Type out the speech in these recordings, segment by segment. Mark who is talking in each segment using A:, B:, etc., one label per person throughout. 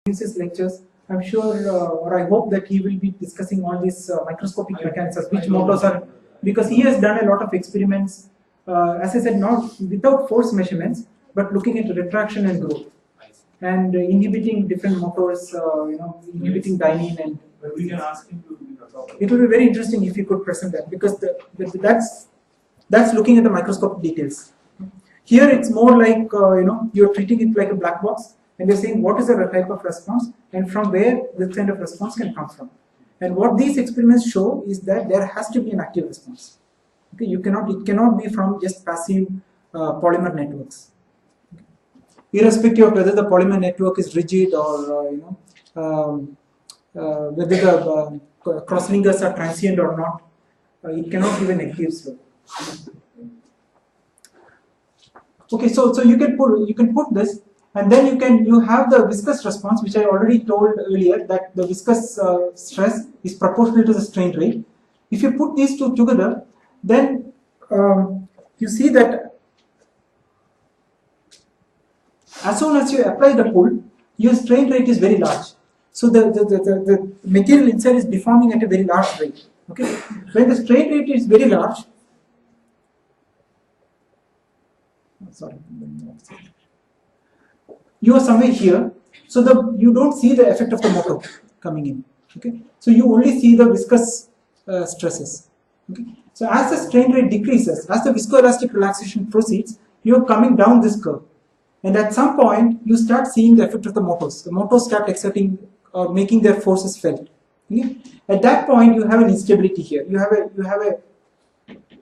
A: his lectures. I'm sure, or I hope that he will be discussing all these microscopic mechanisms, which motors are, because he has done a lot of experiments, as I said, not without force measurements, but looking at retraction and growth, and inhibiting different motors, inhibiting dynein, and
B: we can ask him to.
A: It will be very interesting if you could present that, because that's looking at the microscopic details. Here it's more like you're treating it like a black box, and you're saying what is the type of response and from where this kind of response can come from. And what these experiments show is that there has to be an active response. Okay, it cannot be from just passive polymer networks. Okay. Irrespective of whether the polymer network is rigid or whether the crosslinkers are transient or not, it cannot give a negative slope. Okay, so you can put this, and then you have the viscous response, which I already told earlier, that the viscous stress is proportional to the strain rate. If you put these two together, then you see that as soon as you apply the pull, your strain rate is very large. So the material inside is deforming at a very large rate. Okay, when the strain rate is very large, sorry, you are somewhere here, so you don't see the effect of the motor coming in. Okay, so you only see the viscous stresses. Okay, so as the strain rate decreases, as the viscoelastic relaxation proceeds, you are coming down this curve, and at some point you start seeing the effect of the motors. The motors start exerting or making their forces felt. Okay? At that point, you have an instability here. You have a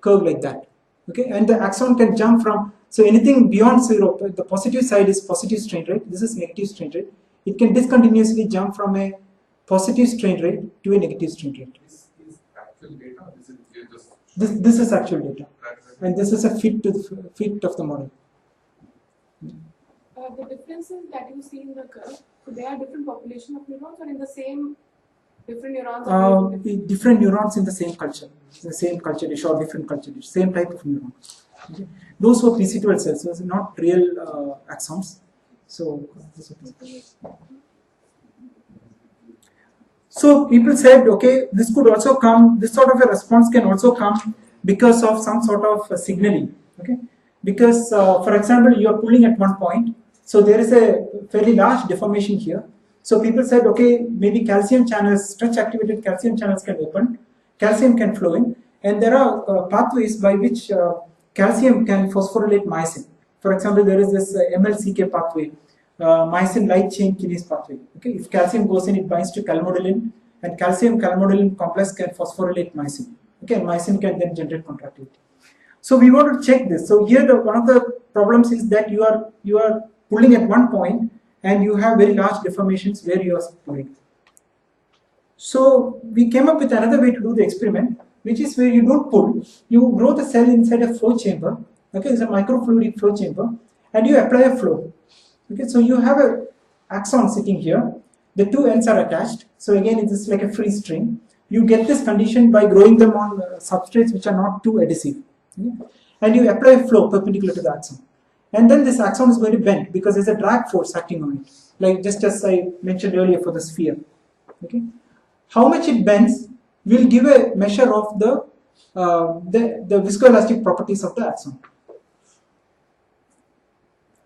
A: curve like that. Okay, and the axon can jump from, so anything beyond 0, the positive side is positive strain rate, this is negative strain rate. It can discontinuously jump from a positive strain rate to a negative strain rate.
B: This is actual data, or this is just...
A: This is actual data, and this is a fit of the model.
C: The differences that you see in the curve, so they are different population of neurons, or in the same different neurons?
A: Different neurons in the same culture, dish or different culture dish, same type of neuron. Okay. Those were PC12 cells, so not real axons. So people said, okay, this could also come. This sort of a response can also come because of some sort of signaling. Okay, because for example, you are pulling at one point. So there is a fairly large deformation here. So people said, okay, maybe calcium channels, stretch activated calcium channels can open, calcium can flow in, and there are pathways by which calcium can phosphorylate myosin. For example, there is this MLCK pathway, myosin light chain kinase pathway. Okay, if calcium goes in, it binds to calmodulin, and calcium calmodulin complex can phosphorylate myosin. Okay, and myosin can then generate contractility. So we want to check this. So here, one of the problems is that you are pulling at one point, and you have very large deformations where you are pulling. So we came up with another way to do the experiment, which is where you don't pull, you grow the cell inside a flow chamber. Okay, it's a microfluidic flow chamber, and you apply a flow. Okay, so you have a axon sitting here, the two ends are attached. So again, it is like a free string. You get this condition by growing them on substrates which are not too adhesive. Okay? And you apply a flow perpendicular to the axon. And then this axon is going to bend because there's a drag force acting on it, like just as I mentioned earlier for the sphere. Okay, how much it bends will give a measure of the viscoelastic properties of the axon.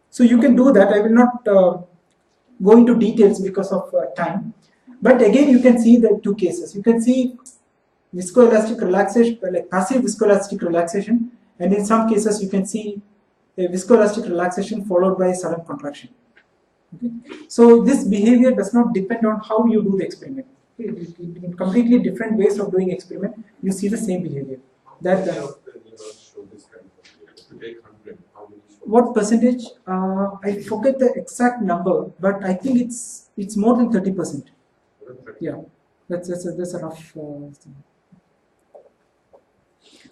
A: So you can do that. I will not go into details because of time. But again, you can see the two cases. You can see viscoelastic relaxation, like passive viscoelastic relaxation, and in some cases you can see a viscoelastic relaxation followed by a sudden contraction. Okay? So this behavior does not depend on how you do the experiment. In completely different ways of doing experiment, you see the same behavior. What percentage? I forget the exact number, but I think it's more than 30%. Yeah, that's a rough.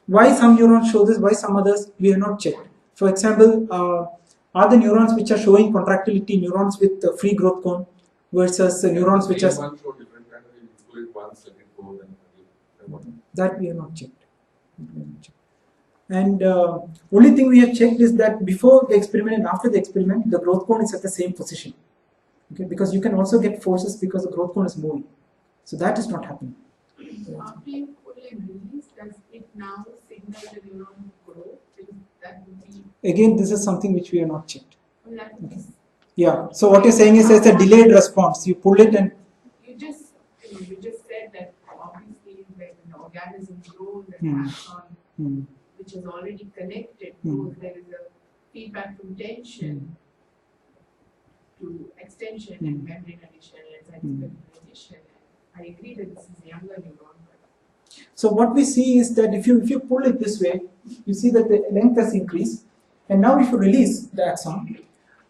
A: Why some neurons show this? Why some others we have not checked? For example, are the neurons which are showing contractility neurons with free growth cone versus neurons which are... That we have not checked. And only thing we have checked is that before the experiment and after the experiment, the growth cone is at the same position. Okay, because you can also get forces because the growth cone is moving. So that is not happening.
D: So after you pull and release, does it now signal the neuron growth? Because that would be,
A: Again, this is something which we have not checked.
D: well, that would be,
A: Yeah. So what you're saying is it's a delayed response. You pull it and
D: you just said that obviously when an organism grows and axon, which is already connected, grows, there is a feedback from tension to extension and membrane addition and cytoplasmic addition. I agree that this is a younger neuron.
A: so what we see is that if you pull it this way, you see that the length has increased. And now if you release the axon,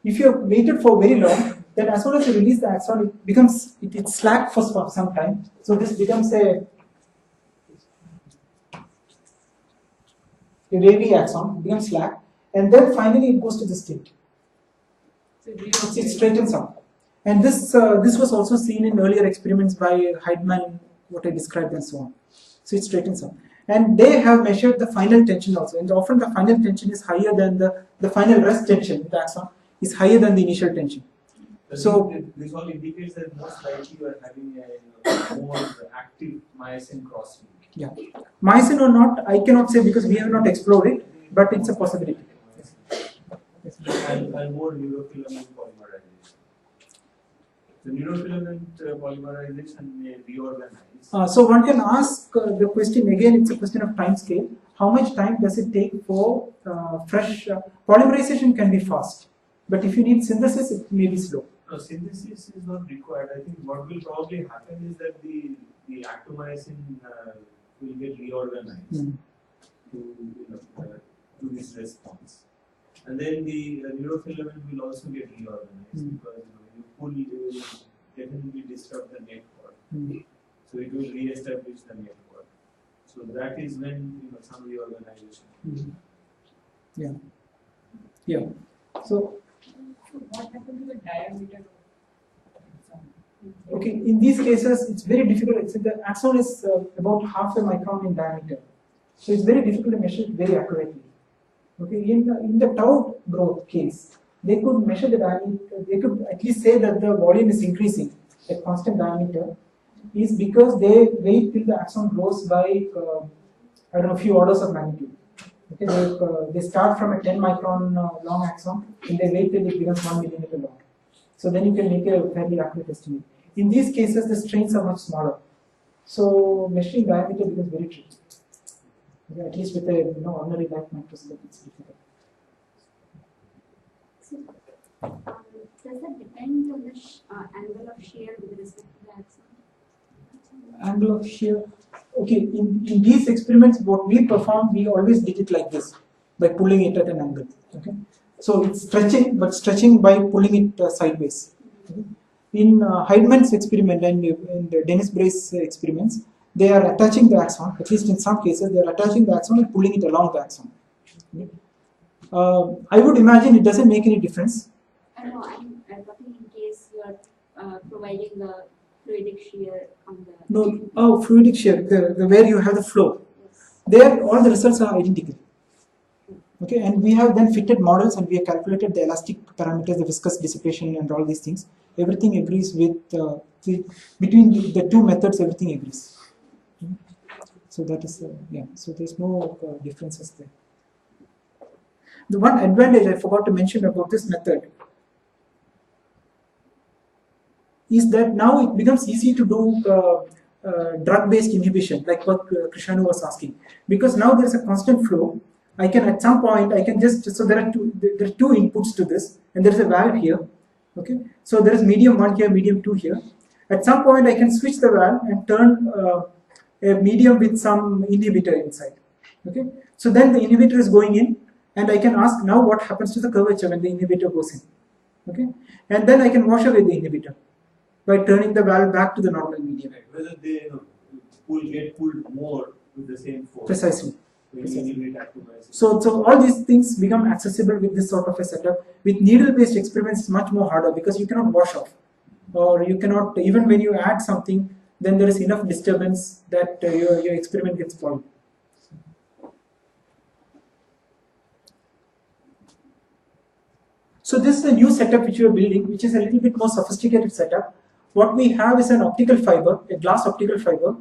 A: if you have waited for very long, then as soon as you release the axon, it becomes it's slack for some time. So this becomes a wavy axon, becomes slack, and then finally it goes to the state. It straightens up. And this was also seen in earlier experiments by Heidman, what I described and so on. So it straightens up. And they have measured the final tension also. And often the final tension is higher than the final rest tension, the axon, is higher than the initial tension. So
B: this all indicates that most likely you are having a more active myosin crossing.
A: yeah, myosin or not, I cannot say because we have not explored it, but it's a possibility.
B: And more neurofilament polymerization. The neurofilament polymerization may reorganize.
A: So one can ask the question again, it's a question of time scale. How much time does it take for fresh polymerization can be fast, but if you need synthesis, it may be slow.
B: No, synthesis is not required. I think what will probably happen is that the actomyosin will get reorganized to this response. And then the neurofilament will also get reorganized because you pull, you will definitely disturb the network. So it will re-establish the network. So that is when some reorganization.
A: Yeah. Yeah. So
D: what happened to the diameter of axon?
A: okay, in these cases, it's very difficult. The axon is about half a micron in diameter, so it's very difficult to measure it very accurately. Okay, in the tau growth case, they could measure the diameter. They could at least say that the volume is increasing at constant diameter, is because they wait till the axon grows by I don't know, a few orders of magnitude. Okay, they start from a 10 micron long axon and they wait till it becomes 1 millimeter long. So then you can make a fairly accurate estimate. In these cases, the strains are much smaller, so measuring diameter becomes very tricky. Okay, at least with a ordinary light microscope, it's difficult.
E: So, does that depend on the angle of shear with respect to the axon?
A: Angle of shear. Okay, in these experiments, what we perform, we always did it like this, by pulling it at an angle. Okay, so it's stretching, but stretching by pulling it sideways. Okay? In Heidman's experiment and in the Dennis Bray's experiments, they are attaching the axon. At least in some cases, they are attaching the axon and pulling it along the axon. Okay? I would imagine it doesn't make any difference.
E: No, I'm talking in case you are providing the fluidic shear on the.
A: No, fluidic shear, the where you have the flow.
E: Yes.
A: There, all the results are identical. Okay, and we have then fitted models and we have calculated the elastic parameters, the viscous dissipation, and all these things. Everything agrees with between the two methods. Everything agrees. So that is yeah. So there's no differences there. The one advantage I forgot to mention about this method is that now it becomes easy to do drug-based inhibition, like what Krishanu was asking, because now there is a constant flow. I can at some point I can just there are two inputs to this, and there is a valve here. Okay, so there is medium 1 here, medium 2 here. At some point I can switch the valve and turn a medium with some inhibitor inside. Okay, so then the inhibitor is going in, and I can ask now what happens to the curvature when the inhibitor goes in. Okay, and then I can wash away the inhibitor by turning the valve back to the normal medium.
B: Whether they get pulled more with the same force.
A: Precisely.
B: Precisely.
A: So all these things become accessible with this sort of a setup. With needle-based experiments, it's much more harder because you cannot wash off, or you cannot, even when you add something, then there is enough disturbance that your experiment gets spoiled. So this is a new setup which we are building, which is a little bit more sophisticated setup. What we have is an optical fiber, a glass optical fiber.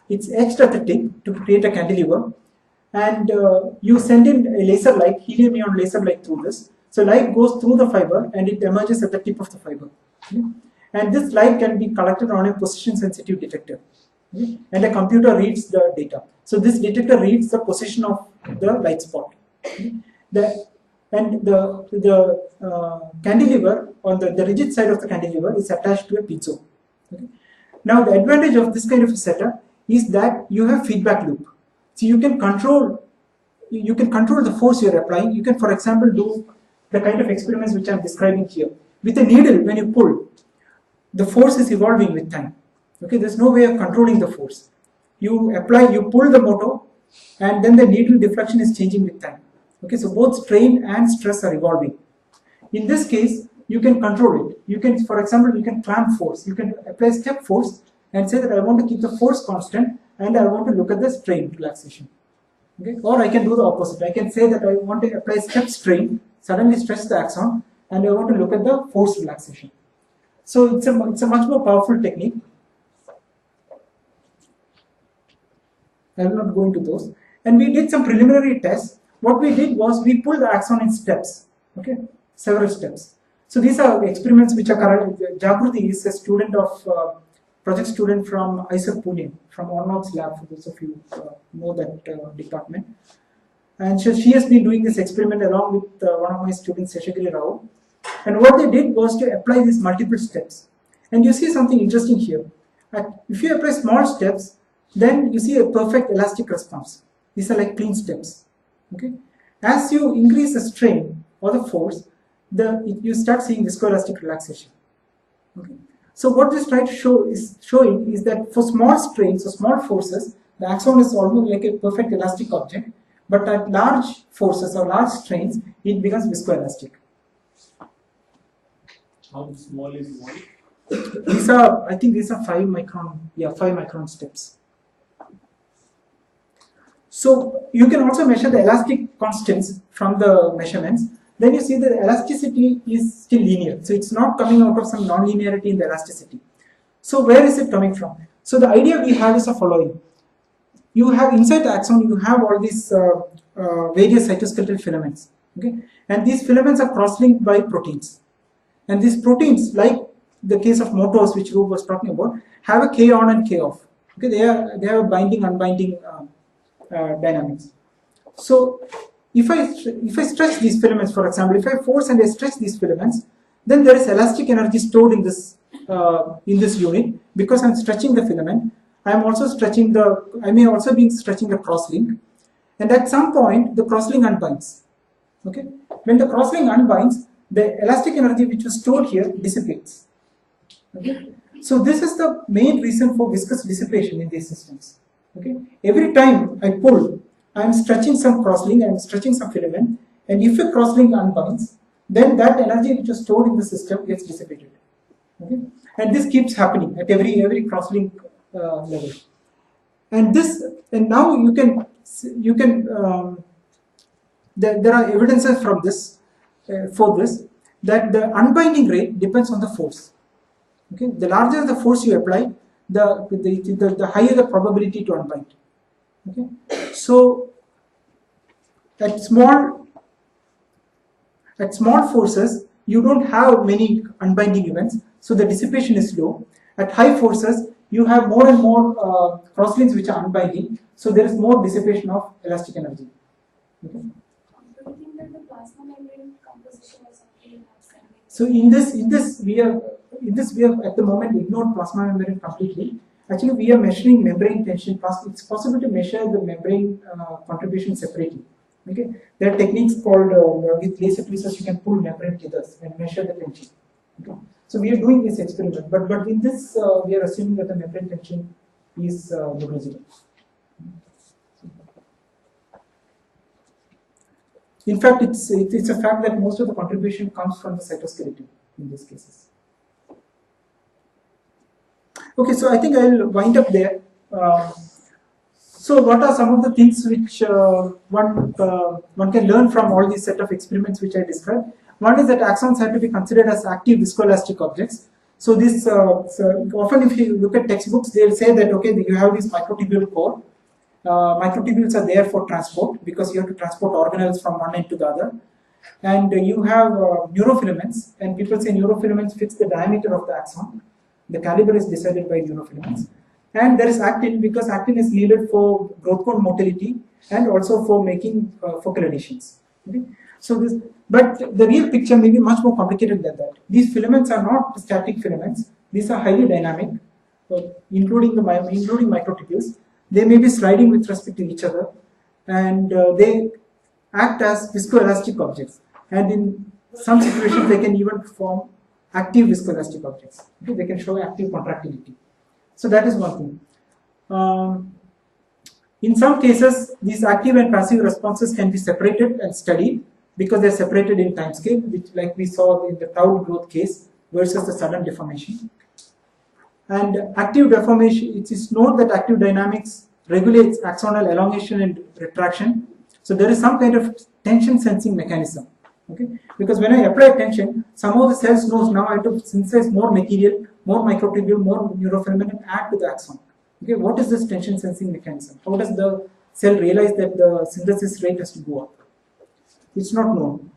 A: It's etched at the tip to create a cantilever, and you send in a laser light, helium neon laser light through this. So light goes through the fiber and it emerges at the tip of the fiber. Okay? And this light can be collected on a position sensitive detector. Okay? And a computer reads the data. So this detector reads the position of the light spot. Okay? The cantilever, on the rigid side of the cantilever, is attached to a piezo. Okay? Now the advantage of this kind of a setup is that you have feedback loop. So you can control the force you are applying. You can, for example, do the kind of experiments which I am describing here. With a needle, when you pull, the force is evolving with time. Okay, there's no way of controlling the force. You pull the motor, and then the needle deflection is changing with time. Okay, so both strain and stress are evolving. In this case, you can control it. You can, for example, you can clamp force. You can apply step force and say that I want to keep the force constant and I want to look at the strain relaxation. Okay, or I can do the opposite. I can say that I want to apply step strain, suddenly stretch the axon, and I want to look at the force relaxation. So it's a much more powerful technique. I will not go into those. And we did some preliminary tests. What we did was we pulled the axon in steps. Okay, several steps. So these are experiments which are current. Jagruti is a student of project student from ISER Pune, from Ornod's lab, for those of you know that department. And she has been doing this experiment along with one of my students, Seshagiri Rao. And what they did was to apply these multiple steps. And you see something interesting here. If you apply small steps, then you see a perfect elastic response. These are like clean steps. Okay. As you increase the strain or the force, you start seeing viscoelastic relaxation. Okay. So what this try to show is that for small strains or small forces, the axon is almost like a perfect elastic object, but at large forces or large strains, it becomes viscoelastic.
B: How small is one?
A: I think these are 5 micron, 5 micron steps. So you can also measure the elastic constants from the measurements. Then you see that the elasticity is still linear. So it's not coming out of some non-linearity in the elasticity. So where is it coming from? So the idea we have is the following. You have inside the axon, you have all these various cytoskeletal filaments. Okay? And these filaments are cross-linked by proteins. And these proteins, like the case of motors, which Roop was talking about, have a K on and K off. Okay? They have a binding, unbinding dynamics. So if I stretch these filaments, for example, if I force and I stretch these filaments, then there is elastic energy stored in this unit because I'm stretching the filament. I may also be stretching the crosslink, and at some point the crosslink unbinds. Okay, when the crosslink unbinds, the elastic energy which was stored here dissipates. Okay, so this is the main reason for viscous dissipation in these systems. Okay, every time I pull, I am stretching some crosslink, I am stretching some filament, and if a crosslink unbinds, then that energy which was stored in the system gets dissipated. Okay, and this keeps happening at every crosslink level. And now there are evidences from this that the unbinding rate depends on the force. Okay, the larger the force you apply, the higher the probability to unbind. Okay, so at small forces you don't have many unbinding events, so the dissipation is low. At high forces you have more and more crosslinks which are unbinding, so there is more dissipation of elastic energy. Okay.
C: Do you think that the plasma membrane composition or something has something?
A: So in this we have at the moment ignored plasma membrane completely. Actually, we are measuring membrane tension. It's possible to measure the membrane contribution separately. Okay, there are techniques called with laser tweezers you can pull membrane tethers and measure the tension. Okay. So we are doing this experiment, but in this we are assuming that the membrane tension is negligible. In fact, it's a fact that most of the contribution comes from the cytoskeleton in these cases. Okay, so I think I will wind up there. So what are some of the things which one can learn from all these set of experiments which I described? One is that axons have to be considered as active viscoelastic objects. So this so often if you look at textbooks, they will say that okay, you have this microtubule core. Microtubules are there for transport because you have to transport organelles from one end to the other. And you have neurofilaments, and people say neurofilaments fix the diameter of the axon. The caliber is decided by neurofilaments. And there is actin because actin is needed for growth cone motility and also for making focal adhesions. Okay? So this, but the real picture may be much more complicated than that. These filaments are not static filaments; these are highly dynamic, including microtubules. They may be sliding with respect to each other, and they act as viscoelastic objects. And in some situations, they can even form active viscoelastic objects. Okay? They can show active contractility. So that is one thing. In some cases, these active and passive responses can be separated and studied because they are separated in time scale, which like we saw in the proud growth case versus the sudden deformation. And active deformation, it is known that active dynamics regulates axonal elongation and retraction. So there is some kind of tension sensing mechanism. Okay? Because when I apply tension, some of the cells knows now I have to synthesize more material, more microtubule, more neurofilament and add to the axon. Okay, what is this tension sensing mechanism? How does the cell realize that the synthesis rate has to go up? It's not known.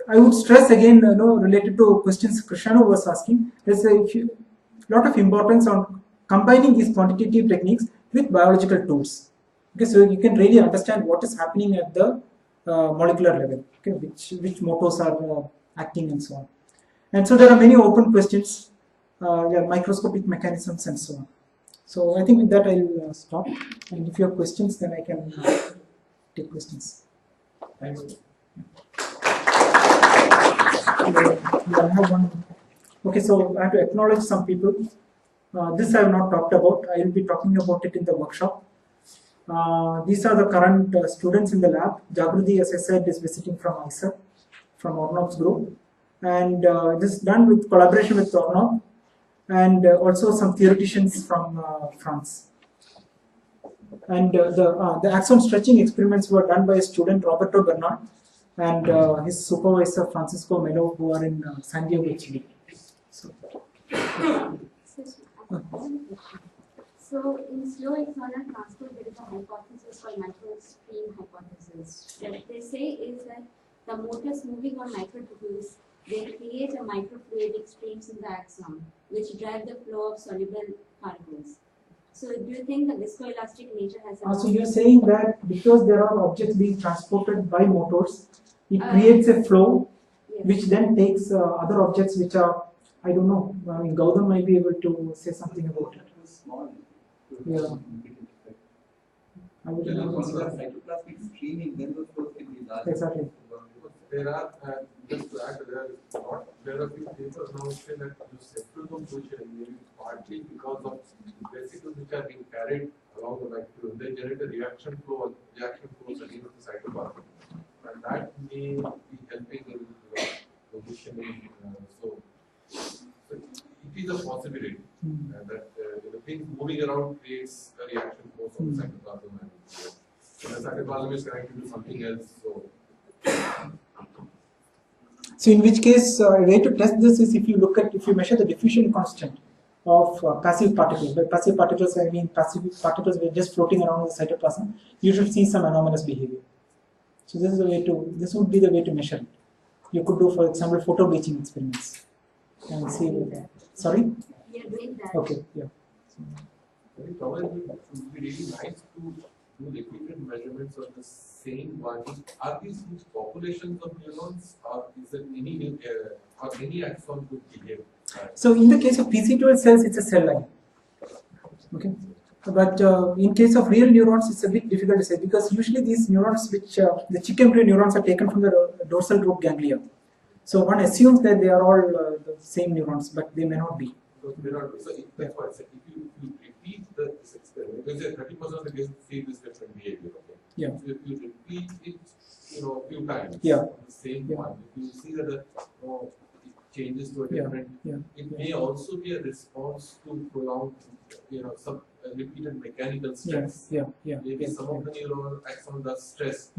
A: I would stress again, related to questions Krishanu was asking, there's a lot of importance on combining these quantitative techniques with biological tools. Okay, so you can really understand what is happening at the molecular level, okay, which motors are acting and so on. And so there are many open questions, microscopic mechanisms and so on. So I think with that I'll stop. And if you have questions, then I can take questions.
B: Thanks.
A: I have one. Okay, so I have to acknowledge some people. This I have not talked about. I will be talking about it in the workshop. These are the current students in the lab. Jagruti, as I said, is visiting from ICER, from Ornob's group. And this is done with collaboration with Ornob and also some theoreticians from France. And the axon stretching experiments were done by a student, Roberto Bernard, and his supervisor, Francisco Melo, who are in San Diego, Chile.
E: So in slow axonal transport, there is a hypothesis called microstream hypothesis. What they say is that the motors moving on microtubules, they create a microfluidic streams in the axon, which drive the flow of soluble particles. So do you think the viscoelastic nature has
A: so you're saying that because there are objects being transported by motors, it creates a flow,
E: yes,
A: which then takes other objects which are, I don't know, Gautam might be able to say something about it.
F: Small.
A: Yeah. I would
F: Then
A: not
F: once you
A: say
F: have
A: that.
F: cytoplasmic streaming, then the flow can be large.
A: Exactly.
G: There are, just to add, there are few papers now say that the septum position may be partly because of vesicles which are being carried along the microtubules. They generate a reaction flows against the cytoplasm. And that may be helping in positioning. So it is a possibility that the things moving around creates a reaction force on the cytoplasm. And the cytoplasm is connected to something else.
A: So in which case, a way to test this is if you measure the diffusion constant of passive particles. By passive particles, I mean passive particles were just floating around the cytoplasm. You should see some anomalous behavior. So this would be the way to measure it. You could do, for example, photo bleaching experiments and see. Sorry?
E: we are doing that?
A: Okay, yeah.
G: Probably it would be really nice to do repeated measurements of the same body. Are these populations of neurons, or is it any axon could behave?
A: So in the case of PC12 cells, it's a cell line. Okay. But in case of real neurons, it's a bit difficult to say because usually these neurons, which the chicken embryo neurons, are taken from the dorsal root ganglia. So one assumes that they are all the same neurons, but they may not be.
G: So that's why I said if you repeat this experiment, because 30% of the cases see this different behavior. Okay?
A: Yeah.
G: So if you repeat it, a few times,
A: Yeah.
G: the same
A: Yeah.
G: one, if you see that it changes to a different,
A: Yeah.
G: it may also be a response to prolonged, some repeated mechanical stress. Maybe some of the neural axon does stress.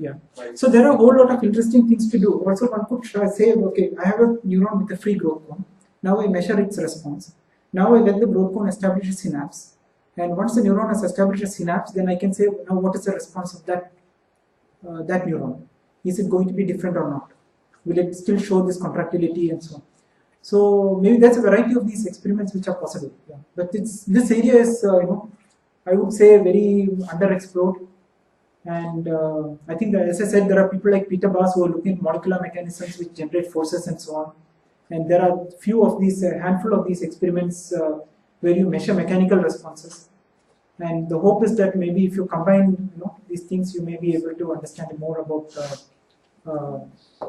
A: So there are a whole lot of interesting things to do. Also, one could say, okay, I have a neuron with a free growth cone. Now I measure its response. Now I let the growth cone establish a synapse. And once the neuron has established a synapse, then I can say, now what is the response of that neuron? Is it going to be different or not? Will it still show this contractility and so on? So maybe that's a variety of these experiments which are possible. But this area is, I would say very underexplored. And I think that, as I said, there are people like Peter Bass who are looking at molecular mechanisms which generate forces and so on. And there are a handful of these experiments where you measure mechanical responses. And the hope is that maybe if you combine these things, you may be able to understand more about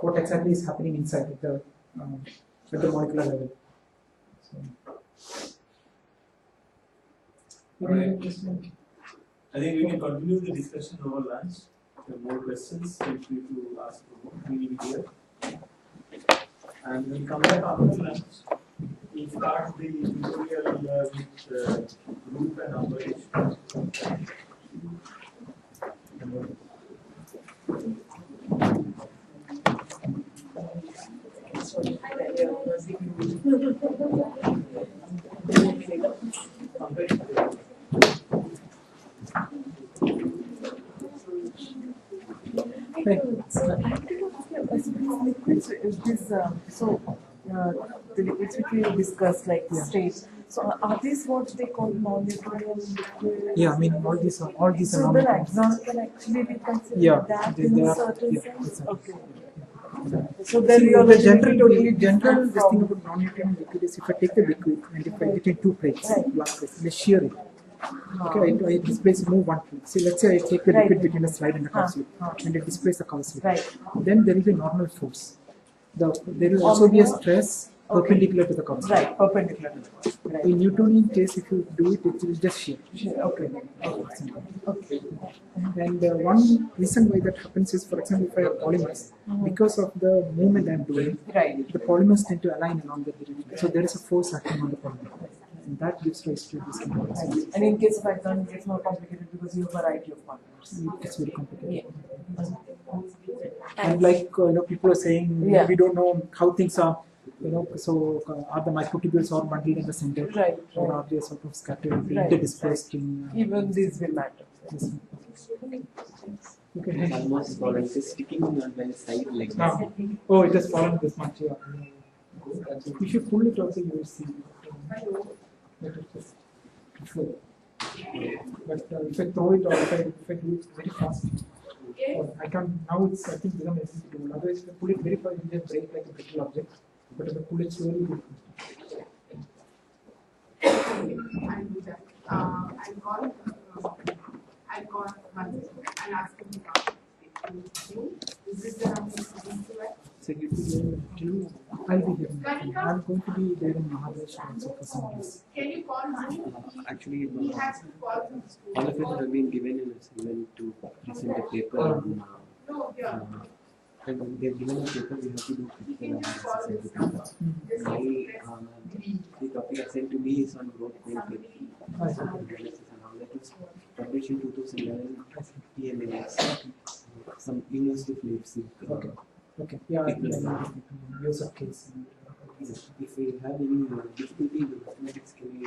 A: what exactly is happening inside at the molecular level.
B: I think we can continue the discussion over lunch. If you have more questions, feel free to ask more. We will be here. And we'll come back after lunch. We'll start the tutorial with group and operation.
H: The liquids which we discussed, like state. So are these what they call non-Newtonian liquids?
A: Yeah, I mean all these are
H: so the axon can actually be considered that in a certain sense. Okay. So then
A: the general this thing about non-Newtonian liquid is if I take the liquid and if I between two plates, glass plates, I shear it. Okay, I displace move one plate. See, let's say I take the liquid between a slide and a cover slip, and I displace the cover slip. Then there is a normal force. There will also be a stress perpendicular to the cover slip.
H: Perpendicular to the cover slip.
A: In Newtonian case, if you do it, it will just shear.
H: Okay.
A: And one reason why that happens is, for example, if I have polymers, because of the movement I am doing, the polymers tend to align along the direction. So there is a force acting on the polymer. And that gives rise to this kind of response.
H: And in case of axon, it gets more complicated because you have a variety of polymers.
A: It gets very complicated. And like people are saying, we don't know how things are. So are the microtubules all bundled in the center, or are they sort of scattered, interdispersed in?
H: Even these will matter.
A: Okay.
I: It's almost fallen. It is sticking on my side like this.
A: Oh, it has fallen this much. Yeah. If you pull it also, you will see. But if I throw it or if I do it very fast, I can now it's I think become easy to do. Otherwise, if I pull it very fast, it will just break like a brittle object. But if I pull it slowly, it will.
D: I'll do that. I'll call I'll ask him to come. Is this the number to it?
A: So I'll be here. I'm going to be there in Mahabaleshwar also for some days.
D: Can you call Mani?
I: Actually,
D: He has to call from school.
I: all of us have been given an assignment to present a paper on.
D: No, yeah.
I: And they've given a paper, we have to do critical analysis of the paper. The topic assigned to me is on growth analysis and all that was published in 2011 PNAS, some University of Leipzig.
A: Okay. Yeah, I can use a case.
I: If we have any difficulty with mathematics, can we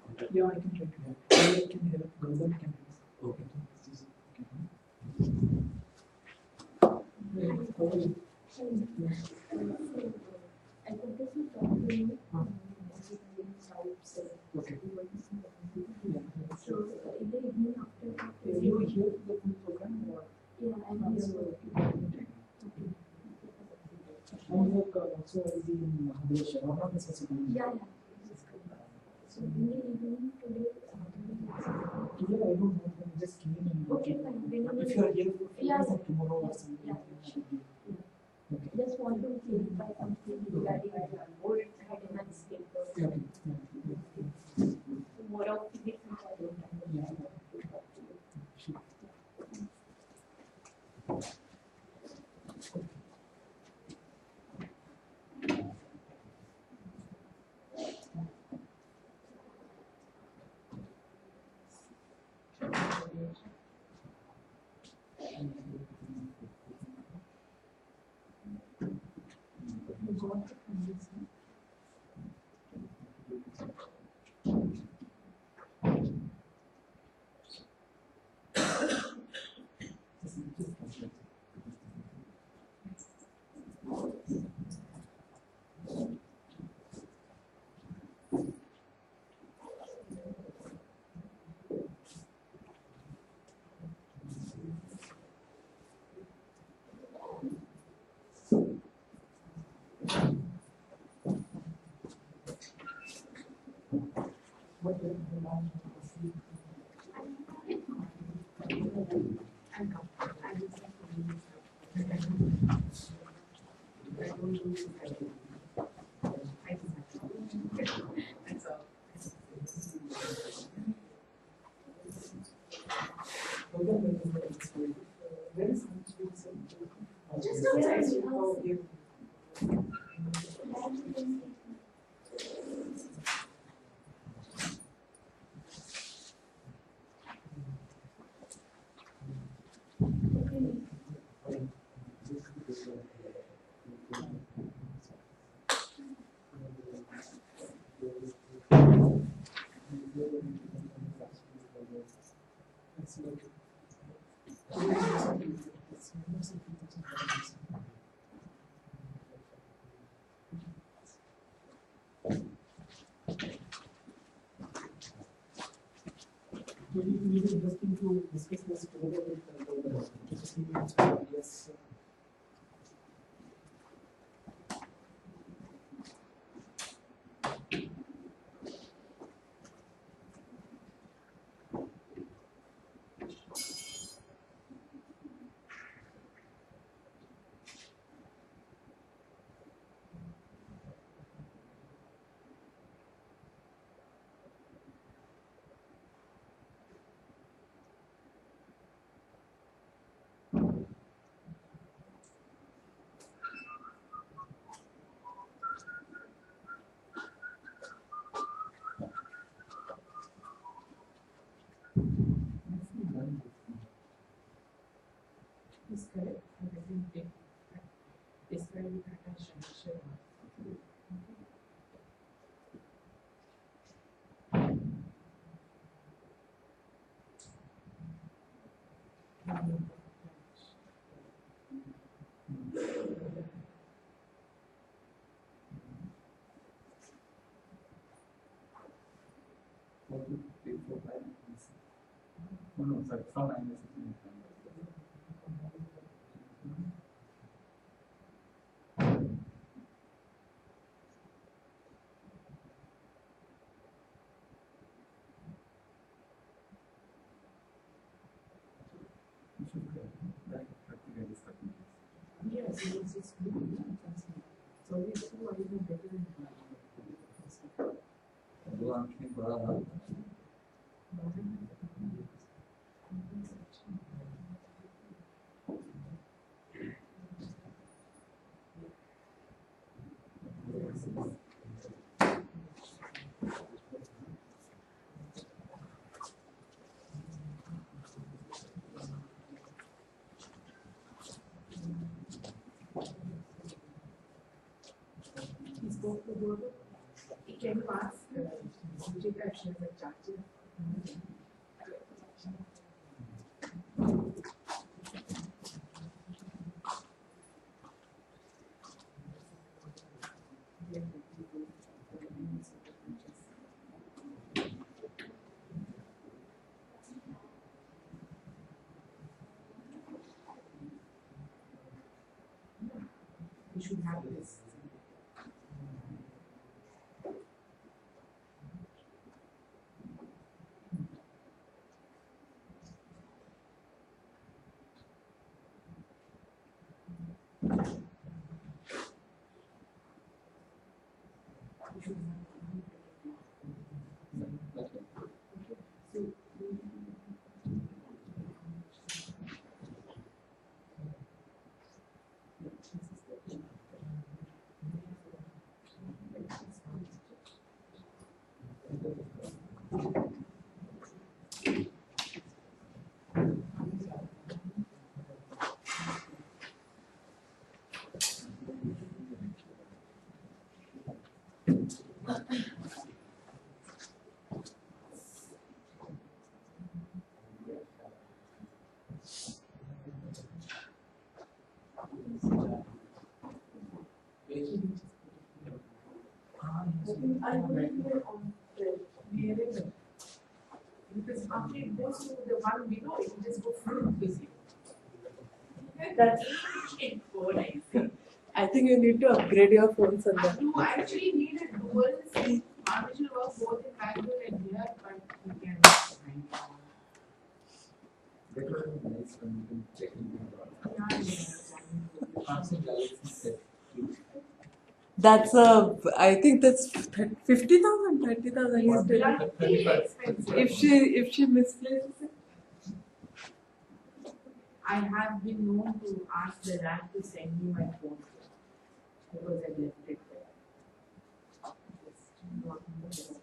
I: contact?
A: Yeah, I can try to help. I can help. Global can help.
I: Okay.
A: Okay.
E: You hear the full program? Yeah, I'm here.
A: Homework also will be in Mahabaleshwar, or not necessarily?
E: Yeah. So, in the evening today,
A: Today I don't know, I just came in.
E: okay, fine.
A: If you are here
E: Yeah.
A: tomorrow or something,
E: Yeah.
A: it should be. Okay.
E: Just want to clarify something regarding Heideman's paper.
A: Okay.
E: More of physics which I don't understand.
A: Sure. We will interesting to discuss this together with yes.
D: Is correct. I think describe it as sure.
F: No, sorry, from minus.
D: Yes, it's good. So it's two are even better than Can you ask Jika if she has a charger? We should have this. I wouldn't go on the nearer. Because after it goes to the one below, it will just go full to zero.
H: That's I think you need to upgrade your phones on that.
D: You actually need a dual SIM. Which will work both in Bangalore and here, but you can.
F: That would be nice when you can check in.
H: That's I think that's 50,000, 30,000.
D: Bloody expensive.
H: If she misplaces it.
D: I have been known to ask the lab to send me my phone because I left it there. Just not in the phone.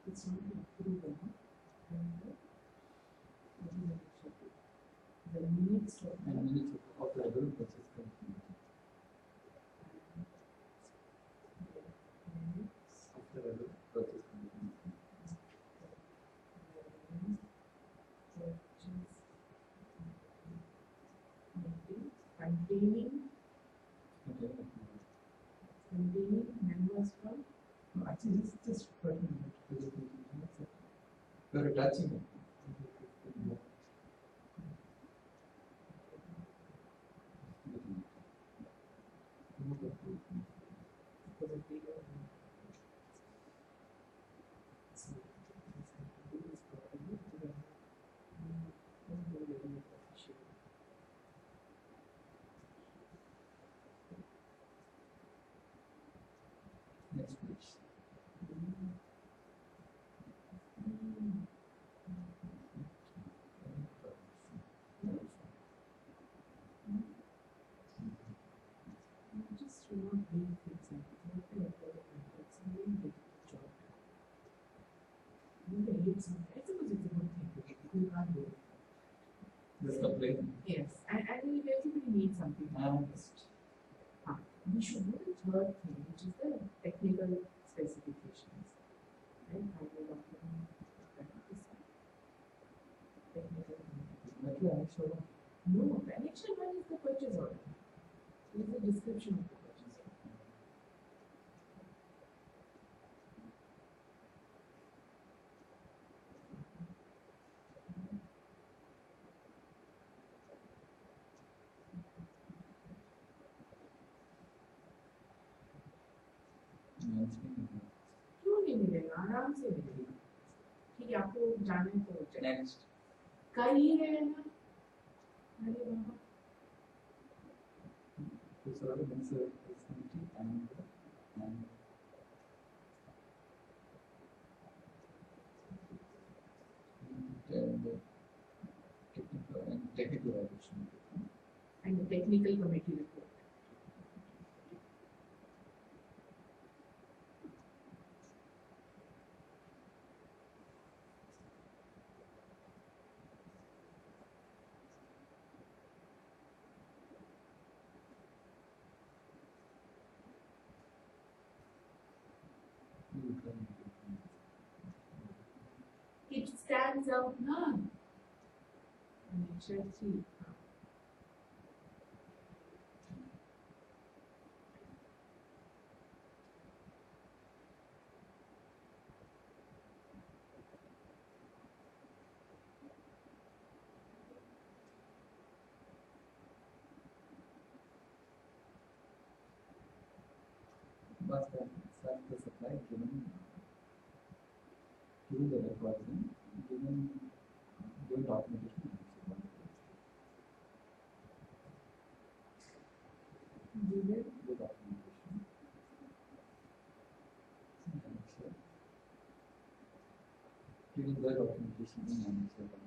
D: It's not proven. The minutes of
F: the level process after level process
D: containing members from.
F: No, actually, just we're attaching it. Next page.
D: Just not being fixed. It's a really big job. You may hate some. I suppose it's a good thing. You can't do it.
F: Just complain.
D: Yes, and everybody needs something. We should do the third thing, which is the technical specifications. Right? How do document technical. No, the annexion one is the purchase order. It is the description of the purchase order. क्यों नहीं मिलेगा आराम से मिलेगा ठीक है आपको जाने तो
F: Next.
D: कर ही रहे हैं ना अरे बाबा
F: This are the answer and technical evaluation.
D: and the technical committee report. It stands out now. And it should see.
F: Must have the supply given given the recording, given documentation. Given the documentation. Given the documentation in Excel.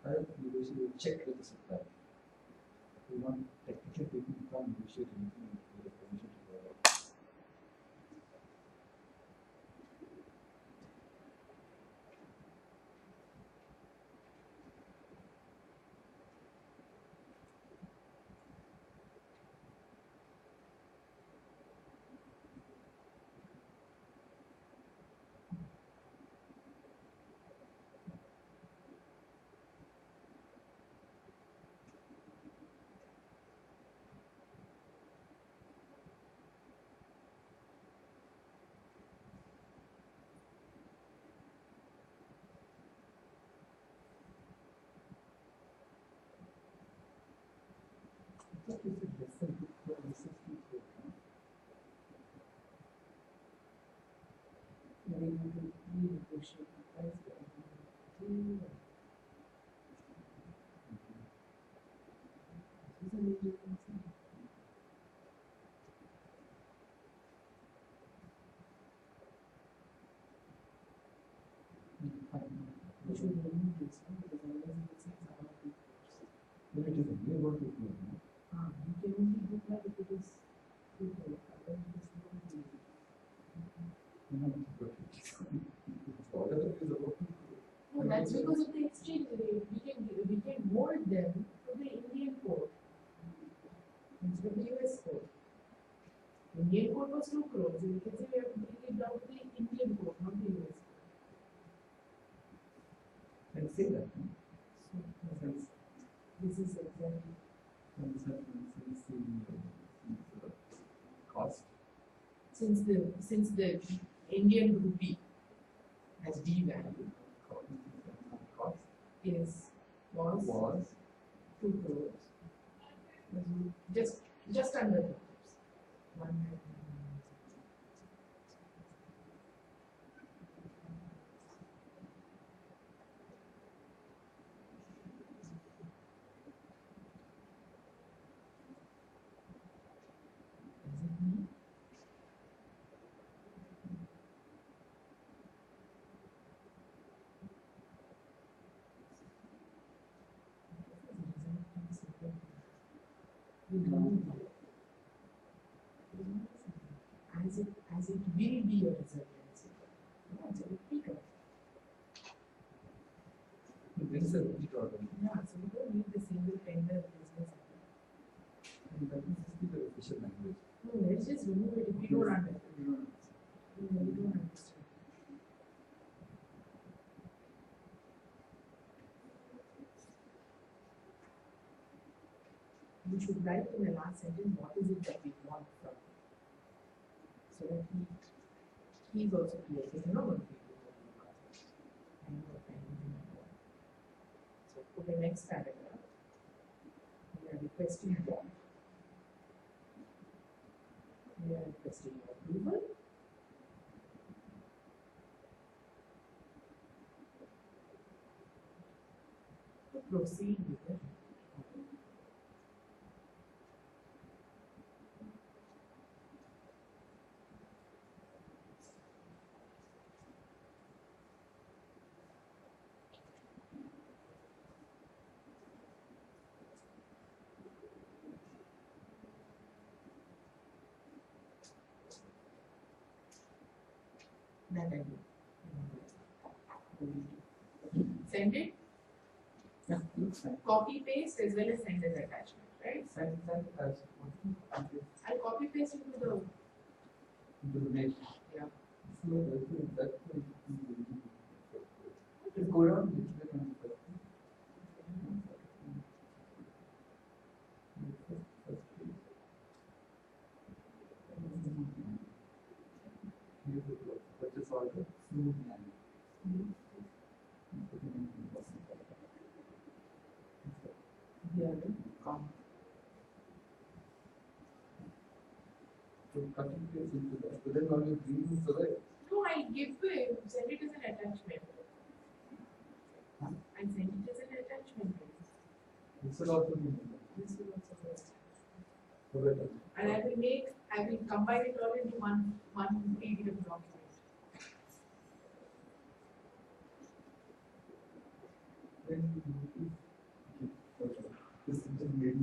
F: We basically check with the supply. We want technical people to come negotiate anything with the permission to go out. What is it less than 2 crore? This is 2 crore.
H: We have to renegotiate the price. This is a major concern. We should remove this one because otherwise it says about 2 crores.
F: But it is only about 2 crore. No?
H: You can only do that if it is 2 crores. Otherwise it is not easy.
F: Whatever is about 2 crore.
D: No, that's because of the exchange rate. We can mold them to the Indian code instead of the US code. Indian code was 2 crores. We can say we have to bring it down to the Indian code, not the US code.
F: And say that. No?
H: So this is exactly.
F: Cost.
D: Since the Indian rupee has devalued,
F: Cost
D: was 2 crores. Just under 2 crores. 199. As it will be a resiliency. No, it's a repeat order.
F: There is a repeat order.
D: Yeah, so we don't need the single tender business.
F: And that is the official language.
D: No, let's just remove it if we don't understand. We don't understand. We should write in the last sentence what is it that we want from him. So that he's also clear. He's not going to be able to do that. So for the next paragraph, we are requesting what? We are requesting approval proceed with it. That I do. Send it,
F: Yeah, looks fine.
D: copy paste as well as send as attachment, right?
F: Send as
D: I'll copy paste into the
F: into the mail.
D: yeah.
F: So that's just go down. Purchase order.
D: Yeah, come.
F: So cutting paste into that. So then always reuse the right.
D: No, I'll give it, send it as an attachment. I'll send it as an attachment.
F: This will also be
D: This will also work.
F: so that
D: And I will combine it all into one PDF document.
F: this is just made.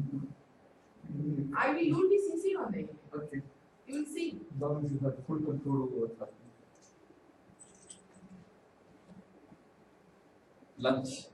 D: You will be CC on the email.
F: Okay.
D: You will see.
F: As long as you have full control over what's happening. Lunch.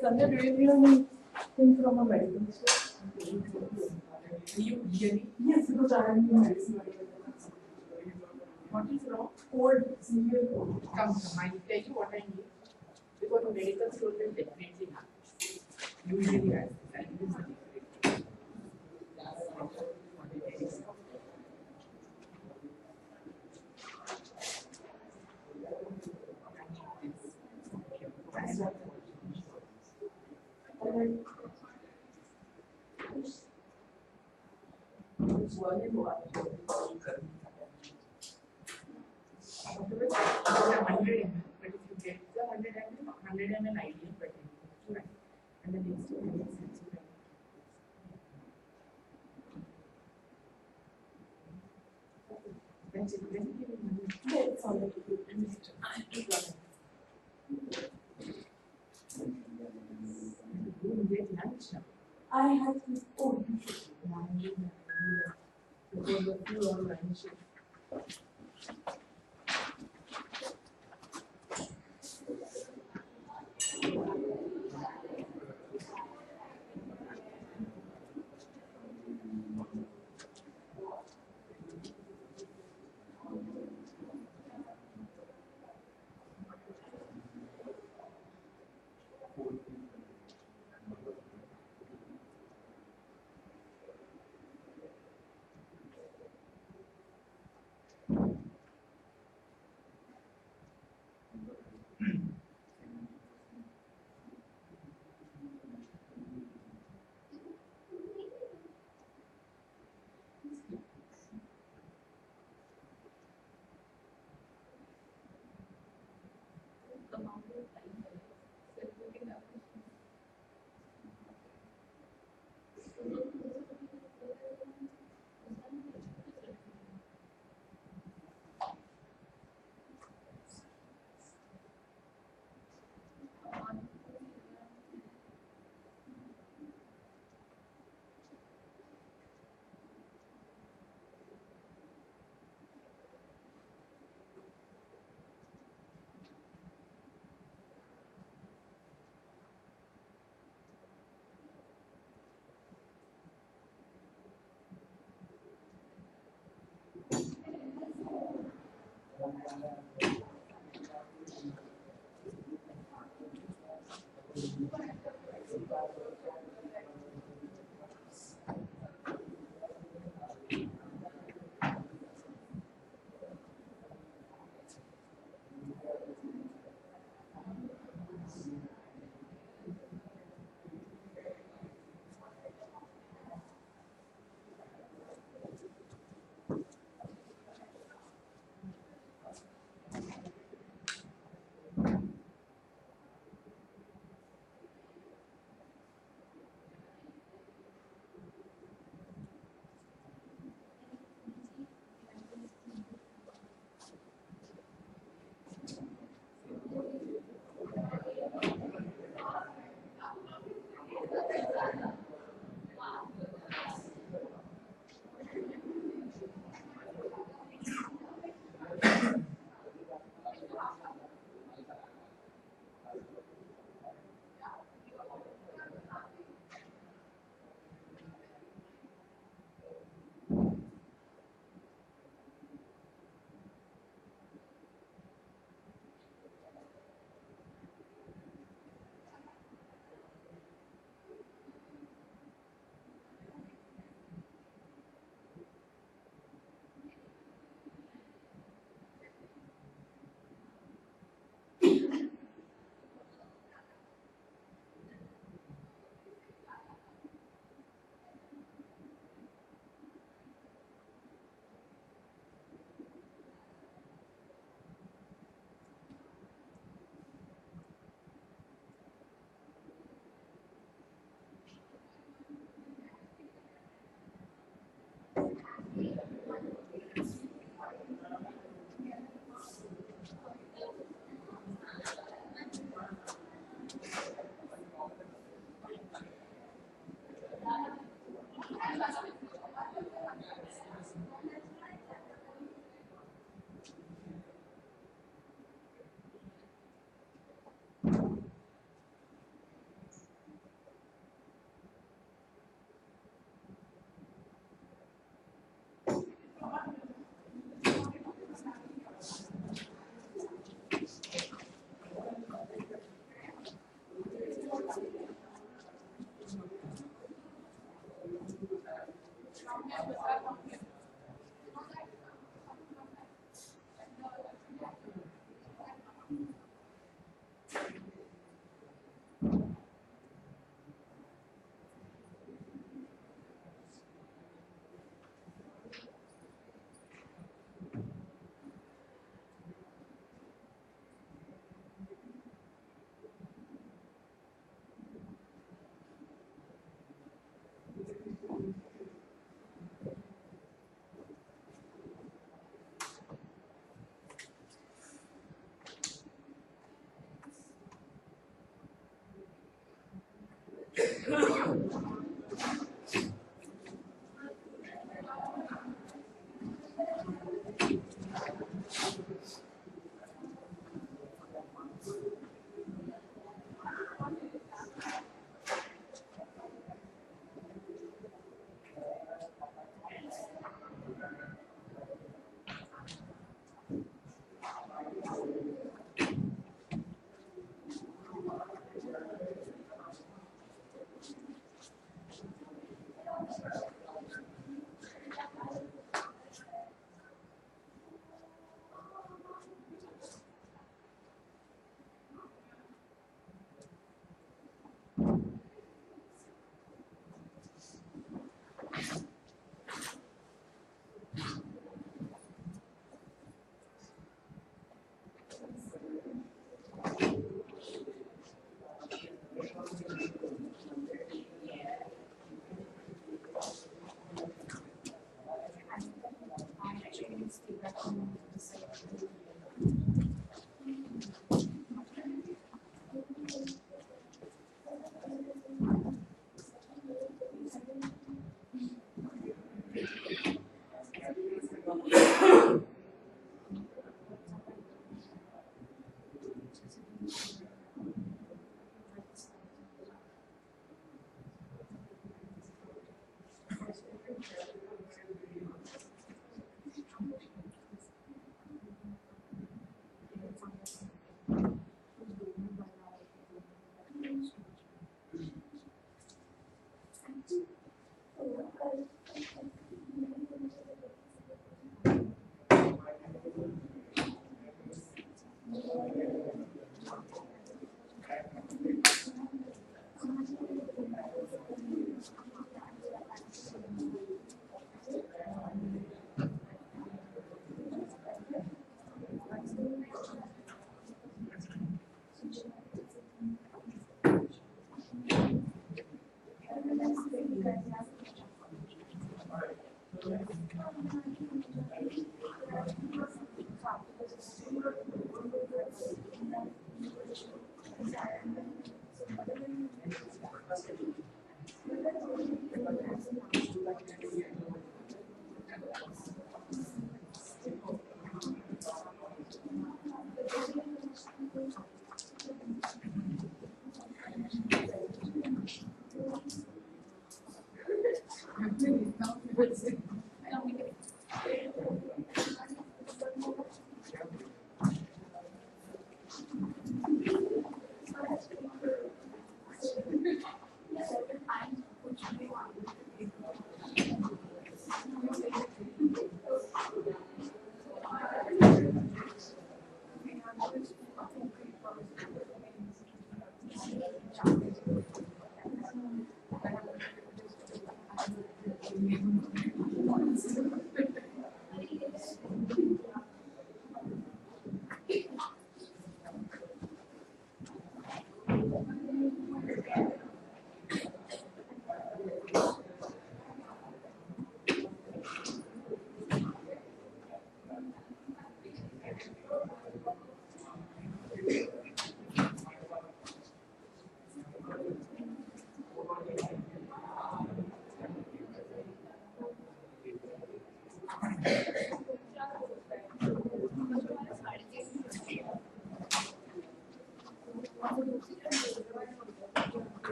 H: Sandhya, do you need anything from a medical store?
D: You really?
H: Yes, because I am in medicine.
D: What is wrong?
H: Cold, severe cold.
D: Come, I will tell you what I need. Because the medical student definitely happens. Usually has this, and this is the difference. Afterwards, 100 ml, but if you get the 100 ml, 100 ml ideal, but right. And the next one is sensory. That's it. Then you give me money. It's already good. I have to run it. You get lunch now.
H: I have to. Oh,
D: You should. Because of you all lunch.